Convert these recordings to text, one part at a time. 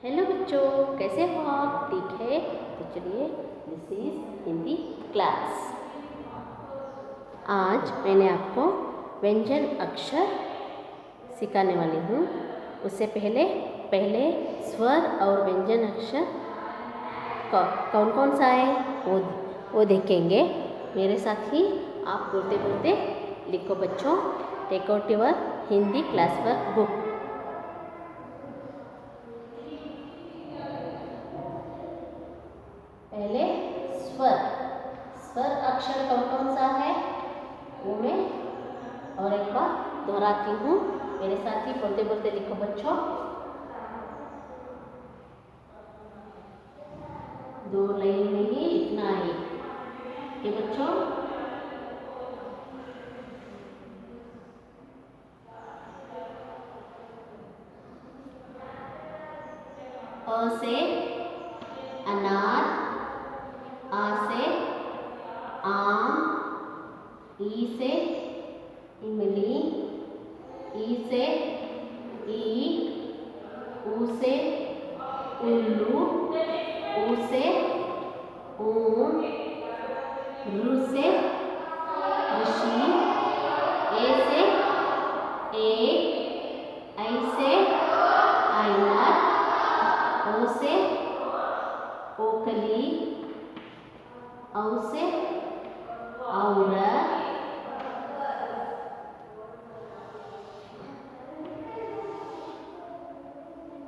Hello बच्चों, कैसे हो आप? ठीक है, तो चलिए दिस इज हिंदी क्लास। आज मैंने आपको व्यंजन अक्षर सिखाने वाली हूँ। उससे पहले स्वर और व्यंजन अक्षर कौन कौन सा है वो देखेंगे। मेरे साथ ही आप बोलते बोलते लिखो बच्चों। Take out your Hindi class work book. पहले स्वर अक्षर कौन कौन सा है वो मैं और एक बार दोहराती हूँ। मेरे साथ ही बोलते बोलते लिखो बच्चों। 2 लाइन में ही लिखना है ये बच्चों। अ से अनार, आ से आम, ई से इमली, ई से ईख, ऊ से उल्लू, ऊ से ऊन, रू से ऋषि, ए से एक, ऐ से ऐनक, ओ से ओखली, औ से औरत,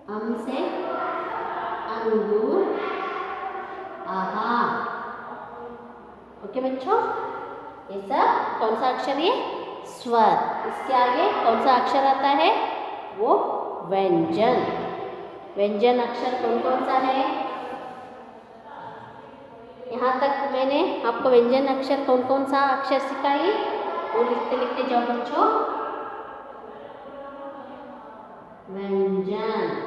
अम से अंगूर, आहा। ओके बच्चों, ये सब कौन सा अक्षर है? स्वर। इसके आगे कौन सा अक्षर आता है? वो व्यंजन। व्यंजन अक्षर कौन कौन सा है? यहाँ तक मैंने आपको व्यंजन अक्षर कौन कौन सा अक्षर सिखाई वो लिखते लिखते जाओ बच्चों। व्यंजन।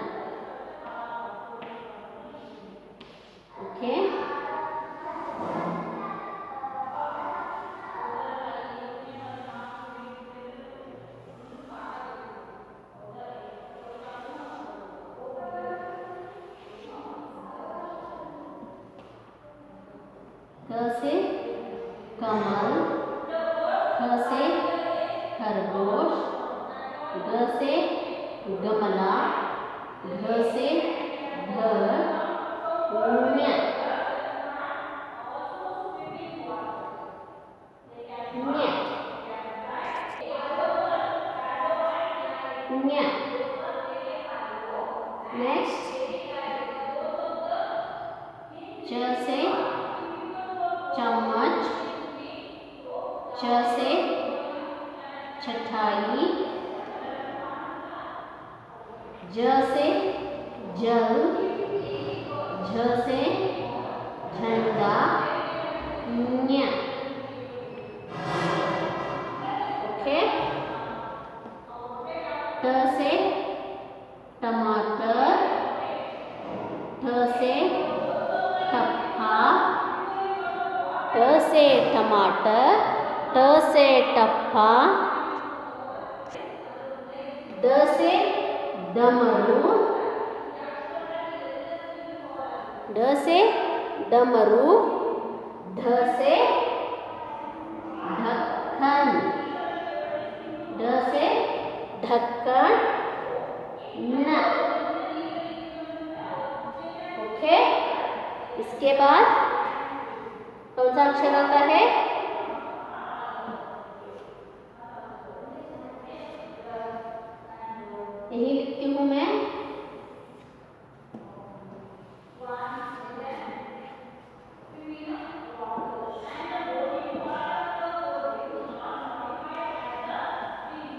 ओके, क से कमल, ख से खरगोश, ग से गमला, घ से घर, ञ नेक्स्ट च से चम्मच, च से चटाई, ज से जल, झ से झंडा, ञ। ओके, ट से टमाटर, ठ से टप्पा, ट से टमाटर, ट से टप्पा, ड से डमरू, ढ से डमरू, ढ से ढक्कन, ढ से ढक्कन, न। ओके, इसके बाद कौन सा अक्षर आता है? यही लिखती हूँ मैं।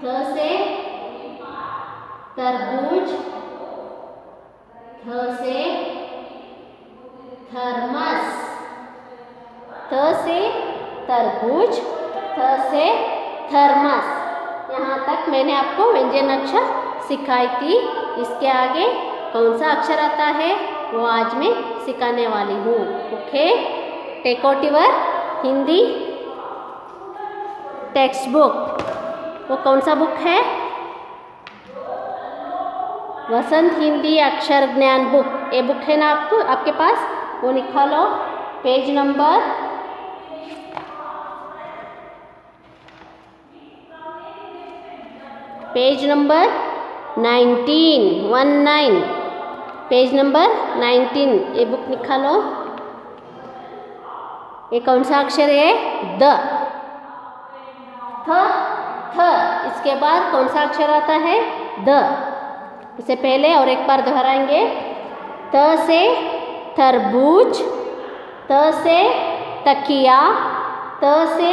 थ से तरबूज, थ से थर्मस, थ से तरबूज, थ से थर्मस। यहाँ तक मैंने आपको व्यंजन अक्षर सिखाई थी। इसके आगे कौन सा अक्षर आता है वो आज मैं सिखाने वाली हूँ। Okay, take out your Hindi text book. वो कौन सा बुक है? वसंत हिंदी अक्षर ज्ञान बुक, ये बुक है ना आपको आपके पास, वो लिखा लो। पेज नंबर 19 पेज नंबर 19 ये बुक लिखा लो। ये कौन सा अक्षर है? द। थ इसके बाद कौन सा अक्षर आता है? द। इससे पहले और एक बार दोहराएंगे। त से तरबूज, त से तकिया, त से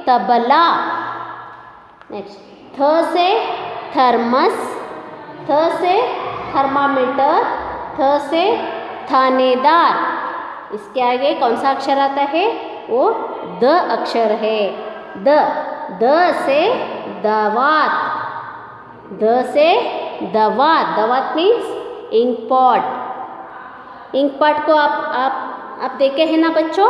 तबला। नेक्स्ट, थ से थर्मस, थ से थर्मामीटर, थ से थानेदार। इसके आगे कौन सा अक्षर आता है? वो द अक्षर है। द से दवात, द से दवात। दवात means ink pot. Ink pot को आप देखे हैं ना बच्चों,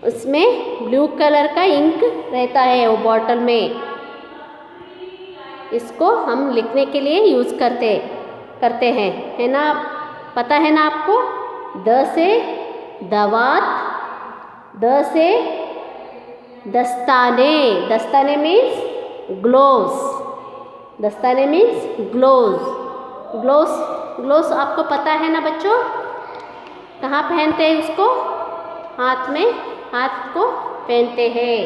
उसमें ब्लू कलर का इंक रहता है वो बॉटल में। इसको हम लिखने के लिए यूज़ करते हैं, है ना? पता है ना आपको? द से दवात, द से दस्ताने। दस्ताने मीन्स ग्लोव्स। दस्ताने मीन्स ग्लोव्स आपको पता है ना बच्चों? कहाँ पहनते हैं उसको? हाथ में, हाथ को पहनते हैं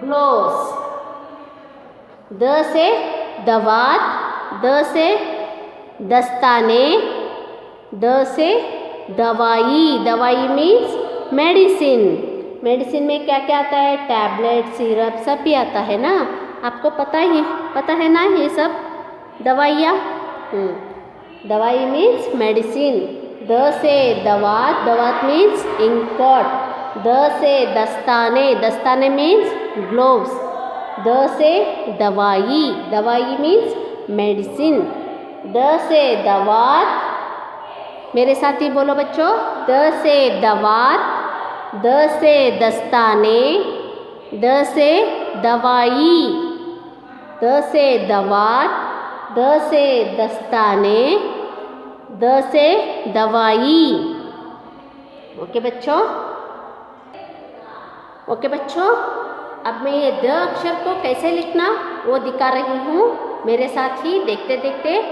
ग्लोव्स। द से दवात, द से दस्ताने, द से दवाई। दवाई मीन्स मेडिसिन। मेडिसिन में क्या क्या आता है? टैबलेट, सिरप सब भी आता है ना, आपको पता है ना ये सब दवाइयाँ। दवाई मीन्स मेडिसिन। द से दवात, दवात मीन्स इंक पॉट। द से दस्ताने, दस्ताने मीन्स ग्लोव्स। द से दवाई, दवाई मीन्स मेडिसिन। द से दवात, मेरे साथ ही बोलो बच्चों। द से दवात, द से दस्ताने, द से दवाई। द से दवात, द से दस्ताने, द से दवाई। ओके बच्चों? ओके बच्चों, अब मैं ये द अक्षर को कैसे लिखना वो दिखा रही हूँ। मेरे साथ ही देखते देखते,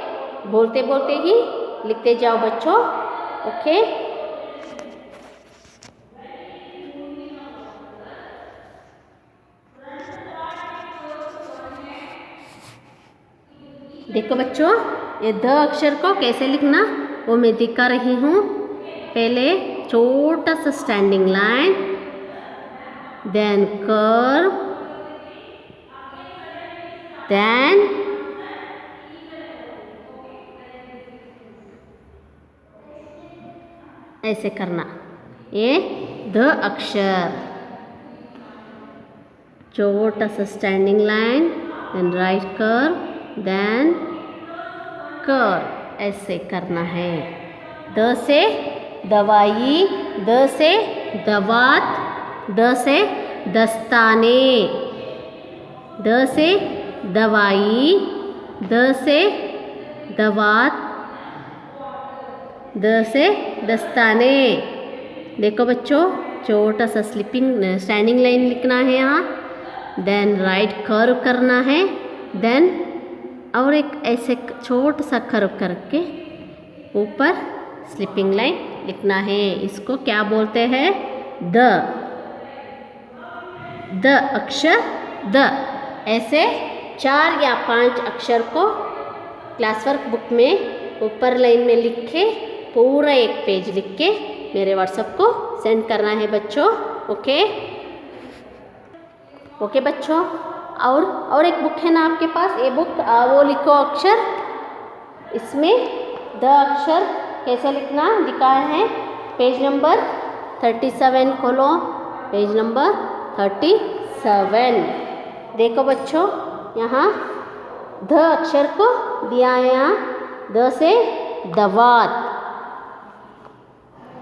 बोलते बोलते ही लिखते जाओ बच्चों। ओके? देखो बच्चों, ये द अक्षर को कैसे लिखना वो मैं दिखा रही हूँ। पहले छोटा सा standing line, then curve, then ऐसे करना। ये द अक्षर, छोटा सा standing line, then right curve, then curve, ऐसे करना है। द से दवाई, द से दवात, द से दस्ताने, द से दवाई, द से दवात, द से दस्ताने। देखो बच्चों, छोटा सा स्टैंडिंग लाइन लिखना है यहाँ, देन राइट कर्व करना है, देन और एक ऐसे छोटा सा कर्व करके ऊपर स्लिपिंग लाइन लिखना है। इसको क्या बोलते हैं? द अक्षर द। ऐसे 4 या 5 अक्षर को क्लासवर्क बुक में ऊपर लाइन में लिख के पूरा एक पेज लिख के मेरे व्हाट्सएप को सेंड करना है बच्चों। ओके? ओके बच्चों, और एक बुक है ना आपके पास, ये बुक वो लिखो अक्षर। इसमें द अक्षर कैसे लिखना दिखाया है। पेज नंबर 37 खोलो, पेज नंबर 37। देखो बच्चों, यहाँ द अक्षर को दिया है। यहाँ द से दवात,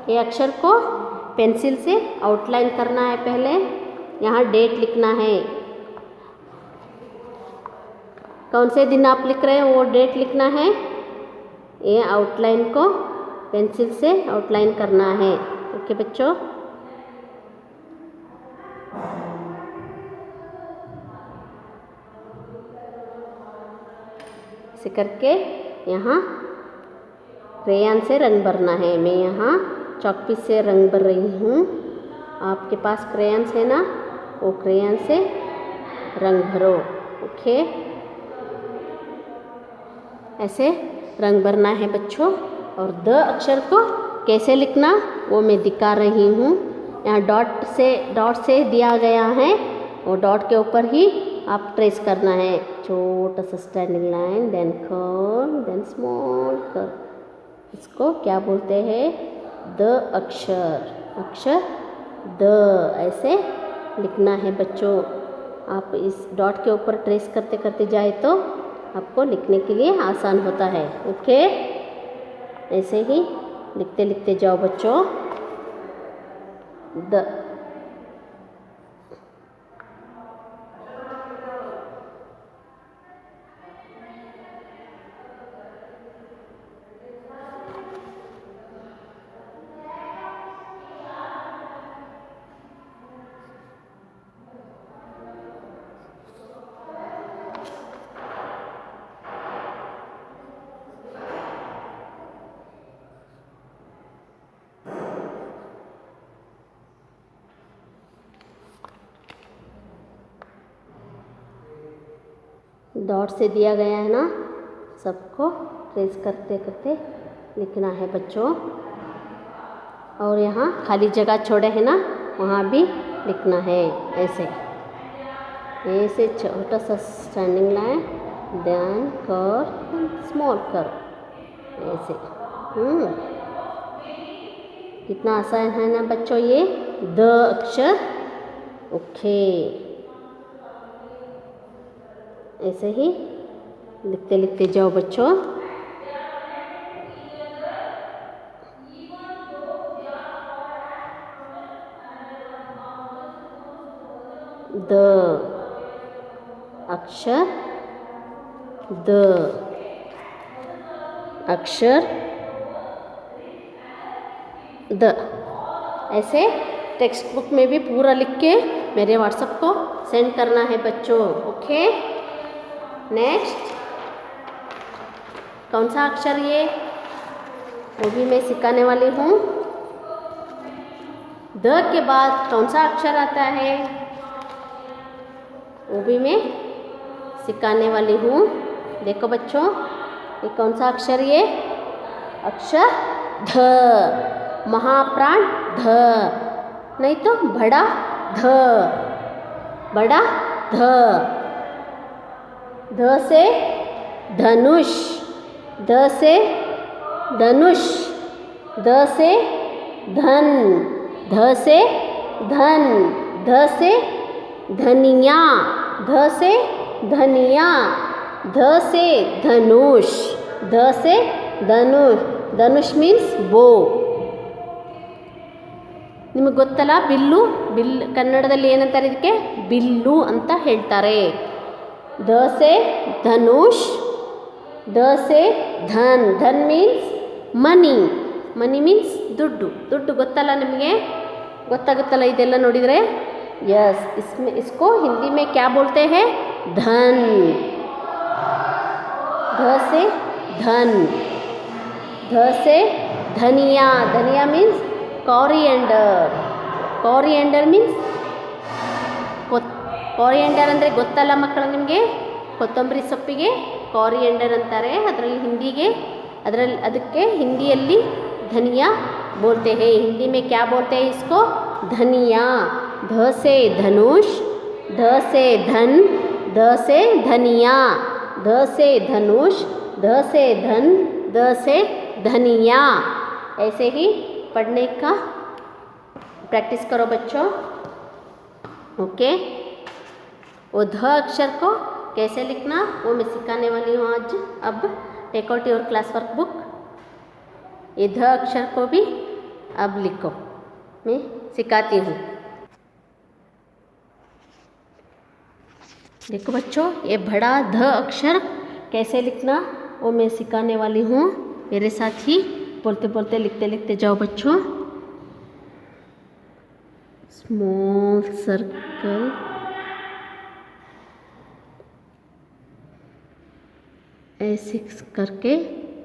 ये अक्षर को पेंसिल से आउटलाइन करना है। पहले यहाँ डेट लिखना है। कौन से दिन आप लिख रहे हैं वो डेट लिखना है। ये आउटलाइन को पेंसिल से आउटलाइन करना है। ओके बच्चों, ऐसे करके यहाँ क्रेयॉन से रंग भरना है। मैं यहाँ चॉकपीस से रंग भर रही हूँ। आपके पास क्रेयॉन्स है ना, वो क्रेयॉन से रंग भरो। ओके, ऐसे रंग भरना है बच्चों। और द अक्षर को कैसे लिखना वो मैं दिखा रही हूँ। यहाँ डॉट से दिया गया है, वो डॉट के ऊपर ही आप ट्रेस करना है। छोटा सा standing line, then curve, then small curve. इसको क्या बोलते हैं? द अक्षर द ऐसे लिखना है बच्चों। आप इस डॉट के ऊपर ट्रेस करते करते जाए तो आपको लिखने के लिए आसान होता है। ओके, ऐसे ही लिखते लिखते जाओ बच्चों। द डॉट से दिया गया है ना, सबको ट्रेस करते करते लिखना है बच्चों। और यहाँ खाली जगह छोड़े है ना, वहाँ भी लिखना है। ऐसे छोटा सा standing line, then curve, small curve, ऐसे। कितना आसान है ना बच्चों ये द अक्षर। ओके, ऐसे ही लिखते लिखते जाओ बच्चों। द अक्षर द ऐसे टेक्स्ट बुक में भी पूरा लिख के मेरे व्हाट्सएप को सेंड करना है बच्चों। ओके, नेक्स्ट कौन सा अक्षर ये, वो भी मैं सिखाने वाली हूँ। द के बाद कौन सा अक्षर आता है वो भी मैं सिखाने वाली हूँ। देखो बच्चों, ये कौन सा अक्षर, ये अक्षर ध, महाप्राण ध, नहीं तो बड़ा ध, बड़ा ध। ध से धनुष, ध से धनुष, ध से धन, ध से धन, ध से धनिया, ध से धनिया, ध से धनुष, ध से धनुष। धनुष मीन्स बो। ನಿಮಗೆ ಗೊತ್ತಲ್ಲ ಬಿಲ್ಲು, ಕನ್ನಡದಲ್ಲಿ ಏನಂತಾರೆ ಇದಕ್ಕೆ? ಬಿಲ್ಲು ಅಂತ ಹೇಳ್ತಾರೆ। ध से धनुष, ध से धन, धन मीन्स मनी, मनी मीन्स ದುಡ್ಡು, ದುಡ್ಡು ಗೊತ್ತಲ್ಲ ನಿಮಗೆ? ಗೊತ್ತಾಗುತ್ತಲ್ಲ ಇದೆಲ್ಲ ನೋಡಿದರೆ? यस, इसको हिंदी में क्या बोलते हैं? धन। ध से धन, ध से धनिया, धनिया means coriander, coriander means coriander ಅಂದರೆ ಗೊತ್ತಲ್ಲ ಮಕ್ಕಳು ನಿಮಗೆ? ಕೊತ್ತಂಬರಿ ಸೊಪ್ಪಿಗೆ कोरिएंडर ಅಂತಾರೆ। ಅದಕ್ಕೆ ಹಿಂದಿಯಲ್ಲಿ धनिया बोलते हैं। हिंदी में क्या बोलते हैं इसको? धनिया। ध से धनुष, ध से धन, ध से धनिया, ध से धनुष, ध से धन, ध से धनिया। ऐसे ही पढ़ने का प्रैक्टिस करो बच्चों। ओके, वो ध अक्षर को कैसे लिखना वो मैं सिखाने वाली हूँ आज। अब take out your class work book. ये ध अक्षर को भी अब लिखो, मैं सिखाती हूँ। देखो बच्चों, ये बड़ा ध अक्षर कैसे लिखना वो मैं सिखाने वाली हूँ। मेरे साथ ही बोलते बोलते लिखते लिखते जाओ बच्चों। स्मॉल सर्कल, ऐसे करके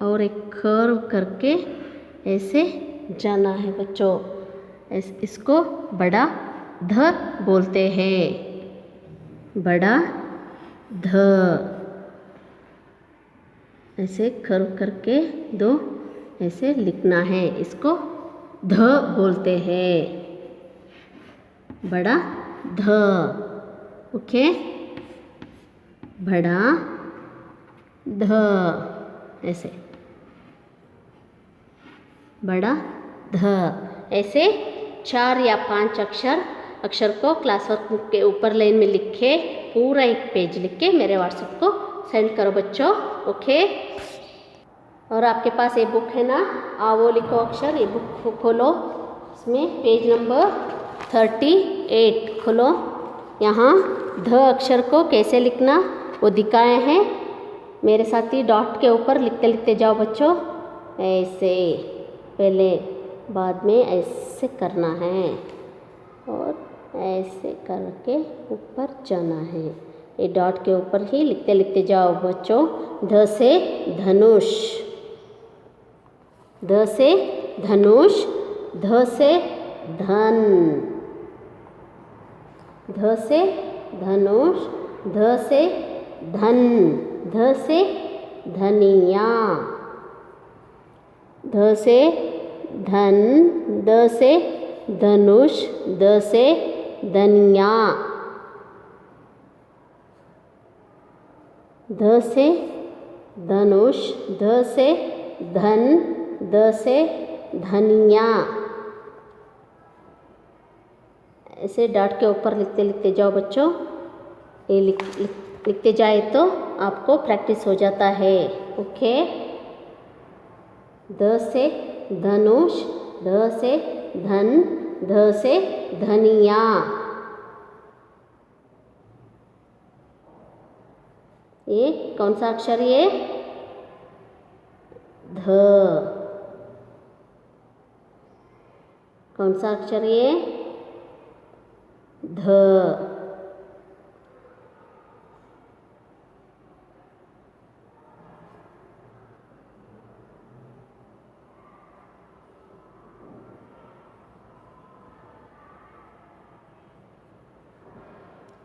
और एक कर्व करके ऐसे जाना है बच्चों। इसको बड़ा ध बोलते हैं, बड़ा ध। ऐसे कर्व करके दो ऐसे लिखना है, इसको ध बोलते हैं, बड़ा ध। ओके, बड़ा ध, ऐसे बड़ा ध। ऐसे 4 या 5 अक्षर को क्लासवर्क बुक के ऊपर लाइन में लिखे, पूरा एक पेज लिख के मेरे व्हाट्सएप को सेंड करो बच्चों। ओके, और आपके पास ये बुक है ना, वो लिखो अक्षर, ये बुक खोलो, इसमें पेज नंबर 38 खोलो। यहाँ ध अक्षर को कैसे लिखना वो दिखाए हैं। मेरे साथ ही डॉट के ऊपर लिखते लिखते जाओ बच्चों। ऐसे पहले बाद में ऐसे करना है और ऐसे करके ऊपर जाना है। ये डॉट के ऊपर ही लिखते लिखते जाओ बच्चों। ध से धनुष, ध से धनुष, ध से धन, ध से धनुष, ध से धन, ध से धनिया, ध से धन, द से धनुष, द से धनिया, ध से धनुष, ध से धन, द से धनिया। ऐसे डॉट के ऊपर लिखते लिखते जाओ बच्चों। ये लिखते जाए तो आपको प्रैक्टिस हो जाता है। ओके, ध से धनुष, ध से धन, ध से धनिया। ये कौन सा अक्षर ये? ध। कौन सा अक्षर ये? ध।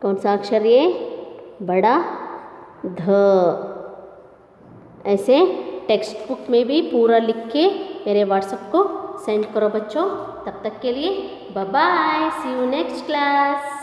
कौन सा अक्षर ये? बड़ा ध। ऐसे टेक्स्ट बुक में भी पूरा लिख के मेरे व्हाट्सएप को सेंड करो बच्चों। तब तक के लिए bye bye, see you next class.